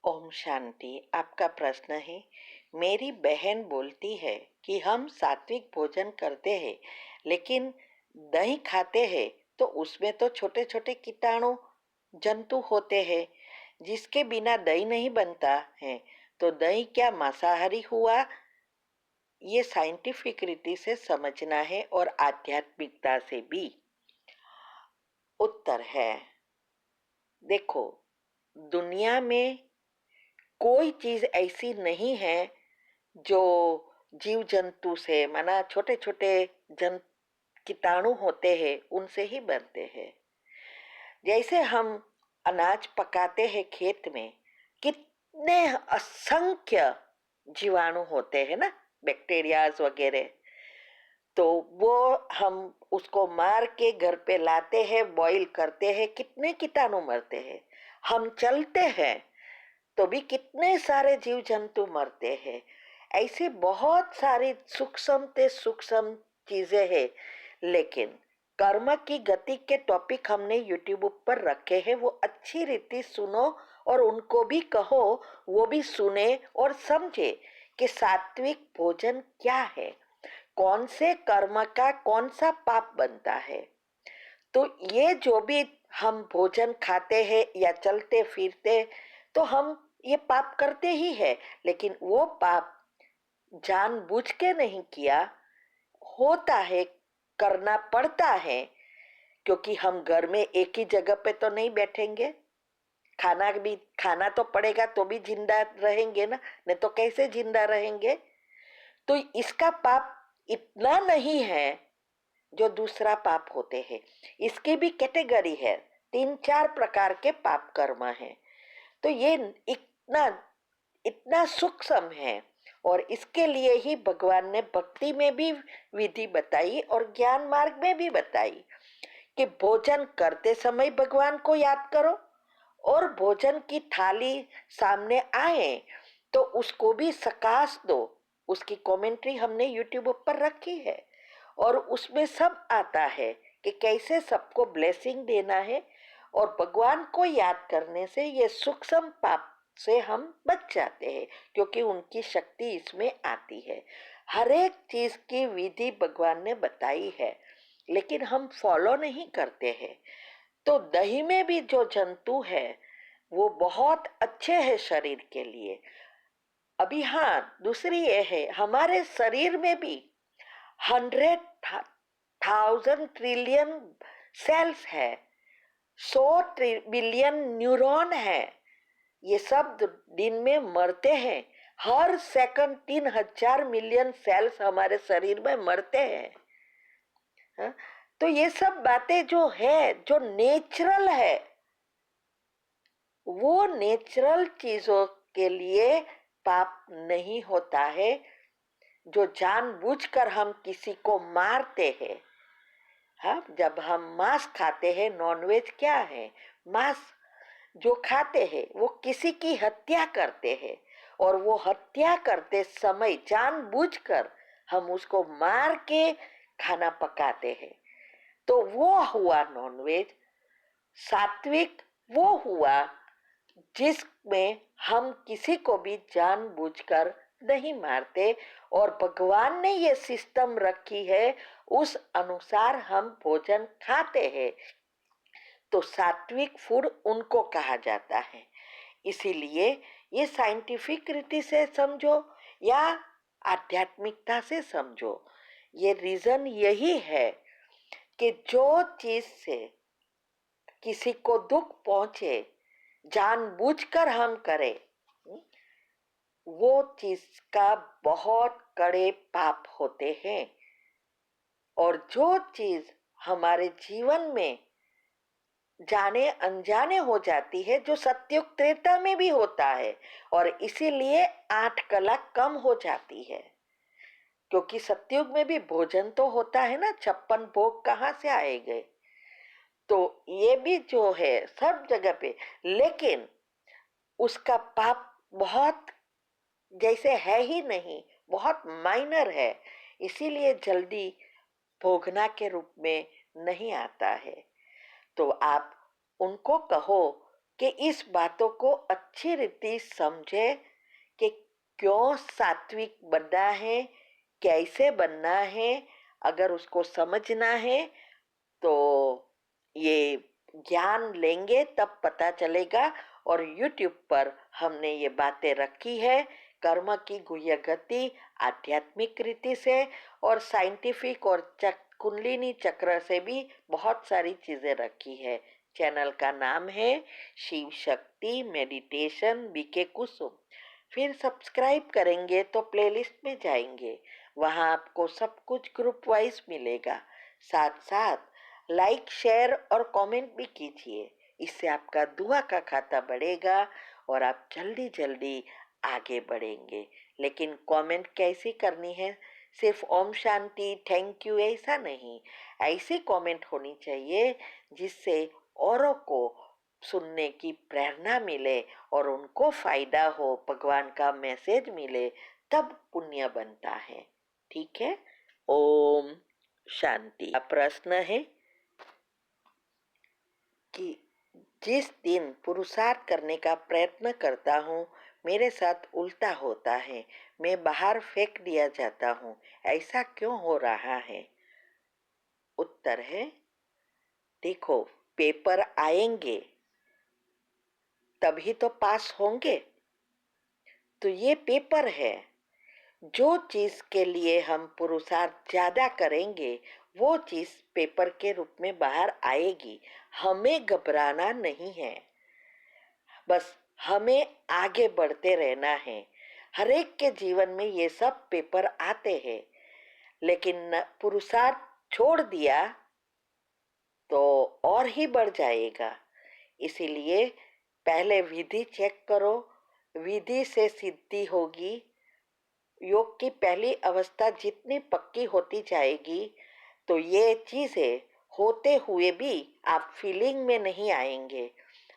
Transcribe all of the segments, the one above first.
ओम शांति। आपका प्रश्न है, मेरी बहन बोलती है कि हम सात्विक भोजन करते हैं लेकिन दही खाते हैं तो उसमें तो छोटे छोटे कीटाणु जंतु होते हैं जिसके बिना दही नहीं बनता है। तो दही क्या मांसाहारी हुआ? ये साइंटिफिक रीति से समझना है और आध्यात्मिकता से भी। उत्तर है, देखो, दुनिया में कोई चीज ऐसी नहीं है जो जीव जंतु से, माना छोटे छोटे जन कीटाणु होते हैं उनसे ही बनते हैं। जैसे हम अनाज पकाते हैं खेत में, कितने असंख्य जीवाणु होते हैं ना, बैक्टीरियाज वगैरह। तो वो हम उसको मार के घर पे लाते हैं, बॉईल करते हैं, कितने कीटाणु मरते हैं। हम चलते हैं तो भी कितने सारे जीव जंतु मरते हैं। ऐसी बहुत सारी सूक्ष्म से सूक्ष्म चीजें हैं। लेकिन कर्म की गति के टॉपिक हमने यूट्यूब पर रखे हैं, वो अच्छी रीति सुनो और उनको भी कहो, वो भी सुने और समझे कि सात्विक भोजन क्या है, कौन से कर्म का कौन सा पाप बनता है। तो ये जो भी हम भोजन खाते हैं या चलते फिरते, तो हम ये पाप करते ही है, लेकिन वो पाप जानबूझ के नहीं किया, होता है, करना पड़ता है। क्योंकि हम घर में एक ही जगह पे तो नहीं बैठेंगे, खाना तो पड़ेगा तो भी जिंदा रहेंगे ना, नहीं तो कैसे जिंदा रहेंगे। तो इसका पाप इतना नहीं है जो दूसरा पाप होते हैं। इसकी भी कैटेगरी है, 3-4 प्रकार के पाप कर्म हैं। तो ये इतना इतना सूक्ष्म है और इसके लिए ही भगवान ने भक्ति में भी विधि बताई और ज्ञान मार्ग में भी बताई कि भोजन करते समय भगवान को याद करो और भोजन की थाली सामने आए तो उसको भी सकाश दो। उसकी कमेंट्री हमने यूट्यूब पर रखी है और उसमें सब आता है कि कैसे सबको ब्लेसिंग देना है। और भगवान को याद करने से ये सूक्ष्म पाप से हम बच जाते हैं, क्योंकि उनकी शक्ति इसमें आती है। हर एक चीज की विधि भगवान ने बताई है, लेकिन हम फॉलो नहीं करते हैं। तो दही में भी जो जंतु है वो बहुत अच्छे हैं शरीर के लिए। अभी हाँ, दूसरी ये है, हमारे शरीर में भी 100,000 ट्रिलियन सेल्स है, 100 बिलियन न्यूरॉन है। ये सब दिन में मरते हैं। हर सेकंड 3,000 मिलियन सेल्स हमारे शरीर में मरते हैं। हाँ? तो ये सब बातें जो है, जो नेचुरल है, वो नेचुरल चीजों के लिए पाप नहीं होता है। जो जानबूझकर हम किसी को मारते हैं, हाँ, जब हम मांस खाते हैं, नॉनवेज क्या है, मांस जो खाते हैं वो किसी की हत्या करते हैं और वो हत्या करते समय जानबूझकर हम उसको मार के खाना पकाते हैं। तो वो हुआ नॉनवेज। सात्विक वो हुआ जिसमें हम किसी को भी जानबूझकर नहीं मारते और भगवान ने ये सिस्टम रखी है, उस अनुसार हम भोजन खाते हैं। तो सात्विक फूड उनको कहा जाता है। इसीलिए ये साइंटिफिक रीति से समझो या आध्यात्मिकता से समझो, ये रीजन यही है कि जो चीज से किसी को दुख पहुंचे जानबूझकर हम करें, वो चीज का बहुत कड़े पाप होते हैं। और जो चीज हमारे जीवन में जाने अनजाने हो जाती है, जो सत्युग त्रेता में भी होता है, और इसीलिए 8 कला कम हो जाती है। क्योंकि सत्युग में भी भोजन तो होता है ना, 56 भोग कहाँ से आएंगे। तो ये भी जो है सब जगह पे, लेकिन उसका पाप बहुत जैसे है ही नहीं, बहुत माइनर है, इसीलिए जल्दी भोगना के रूप में नहीं आता है। तो आप उनको कहो कि इस बातों को अच्छी रीति समझे कि क्यों सात्विक बनना है, कैसे बनना है। अगर उसको समझना है तो ये ज्ञान लेंगे तब पता चलेगा। और YouTube पर हमने ये बातें रखी है कर्म की गुह्य गति आध्यात्मिक रीति से और साइंटिफिक और कुंडलिनी चक्र से भी बहुत सारी चीजें रखी है। चैनल का नाम है शिव शक्ति मेडिटेशन बीके कुसुम। फिर सब्सक्राइब करेंगे तो प्लेलिस्ट में जाएंगे, वहां आपको सब कुछ ग्रुप वाइज मिलेगा। साथ साथ लाइक शेयर और कमेंट भी कीजिए, इससे आपका दुआ का खाता बढ़ेगा और आप जल्दी जल्दी आगे बढ़ेंगे। लेकिन कमेंट कैसी करनी है, सिर्फ ओम शांति थैंक यू ऐसा नहीं, ऐसी कमेंट होनी चाहिए जिससे औरों को सुनने की प्रेरणा मिले और उनको फायदा हो, भगवान का मैसेज मिले, तब पुण्य बनता है। ठीक है, ओम शांति। प्रश्न है कि जिस दिन पुरुषार्थ करने का प्रयत्न करता हूँ मेरे साथ उल्टा होता है, मैं बाहर फेंक दिया जाता हूँ, ऐसा क्यों हो रहा है? उत्तर है, देखो, पेपर आएंगे तभी तो पास होंगे। तो ये पेपर है, जो चीज के लिए हम पुरुषार्थ ज्यादा करेंगे वो चीज पेपर के रूप में बाहर आएगी। हमें घबराना नहीं है, बस हमें आगे बढ़ते रहना है। हर एक के जीवन में ये सब पेपर आते हैं, लेकिन पुरुषार्थ छोड़ दिया तो और ही बढ़ जाएगा। इसीलिए पहले विधि चेक करो, विधि से सिद्धि होगी। योग की पहली अवस्था जितनी पक्की होती जाएगी तो ये चीजें होते हुए भी आप फीलिंग में नहीं आएंगे।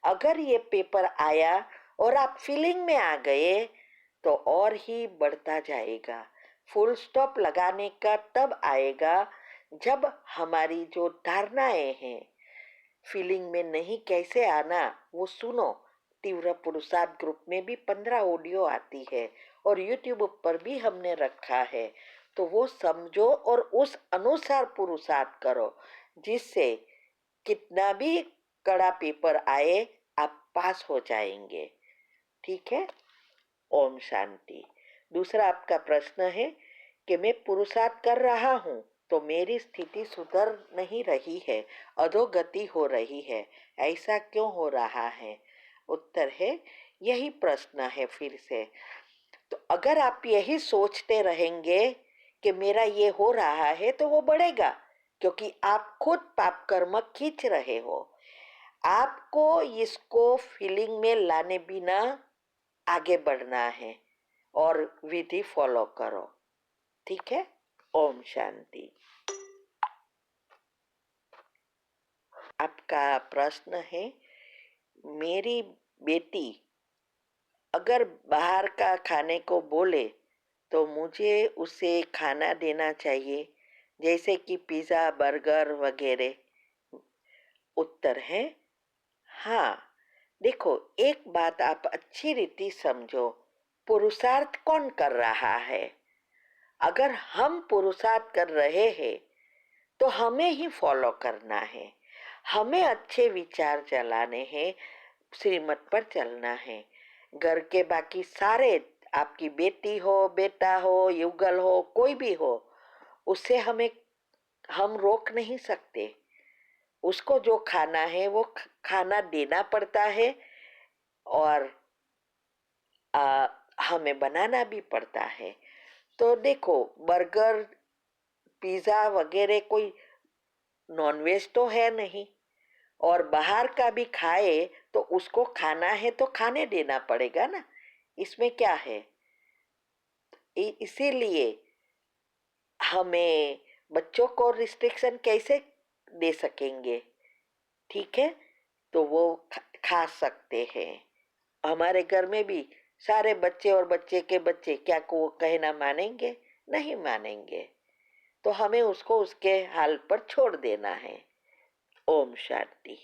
अगर ये पेपर आया और आप फीलिंग में आ गए तो और ही बढ़ता जाएगा। फुल स्टॉप लगाने का तब आएगा जब हमारी जो धारणाएं हैं, फीलिंग में नहीं कैसे आना वो सुनो। तीव्र पुरुषार्थ ग्रुप में भी 15 ऑडियो आती है और यूट्यूब पर भी हमने रखा है, तो वो समझो और उस अनुसार पुरुषार्थ करो, जिससे कितना भी कड़ा पेपर आए आप पास हो जाएंगे। ठीक है, ओम शांति। दूसरा आपका प्रश्न है कि मैं पुरुषार्थ कर रहा हूँ तो मेरी स्थिति सुधर नहीं रही है, अधोगति हो रही है, ऐसा क्यों हो रहा है? उत्तर है, यही प्रश्न है फिर से। तो अगर आप यही सोचते रहेंगे कि मेरा ये हो रहा है तो वो बढ़ेगा, क्योंकि आप खुद पाप कर्म खींच रहे हो। आपको इसको फीलिंग में लाने बिना आगे बढ़ना है और विधि फॉलो करो। ठीक है, ओम शांति। आपका प्रश्न है, मेरी बेटी अगर बाहर का खाने को बोले तो मुझे उसे खाना देना चाहिए, जैसे कि पिज़्ज़ा बर्गर वगैरह? उत्तर है, हाँ। देखो, एक बात आप अच्छी रीति समझो, पुरुषार्थ कौन कर रहा है? अगर हम पुरुषार्थ कर रहे हैं तो हमें ही फॉलो करना है, हमें अच्छे विचार चलाने हैं, श्रीमत पर चलना है। घर के बाकी सारे, आपकी बेटी हो, बेटा हो, युगल हो, कोई भी हो, उससे हम रोक नहीं सकते। उसको जो खाना है वो खाना देना पड़ता है और हमें बनाना भी पड़ता है। तो देखो, बर्गर पिज़्ज़ा वगैरह कोई नॉनवेज तो है नहीं, और बाहर का भी खाए तो उसको खाना है तो खाने देना पड़ेगा ना, इसमें क्या है? इसीलिए हमें बच्चों को रिस्ट्रिक्शन कैसे दे सकेंगे? ठीक है, तो वो खा सकते हैं। हमारे घर में भी सारे बच्चे और बच्चे के बच्चे क्या को कहना मानेंगे? नहीं मानेंगे। तो हमें उसको उसके हाल पर छोड़ देना है। ओम शांति।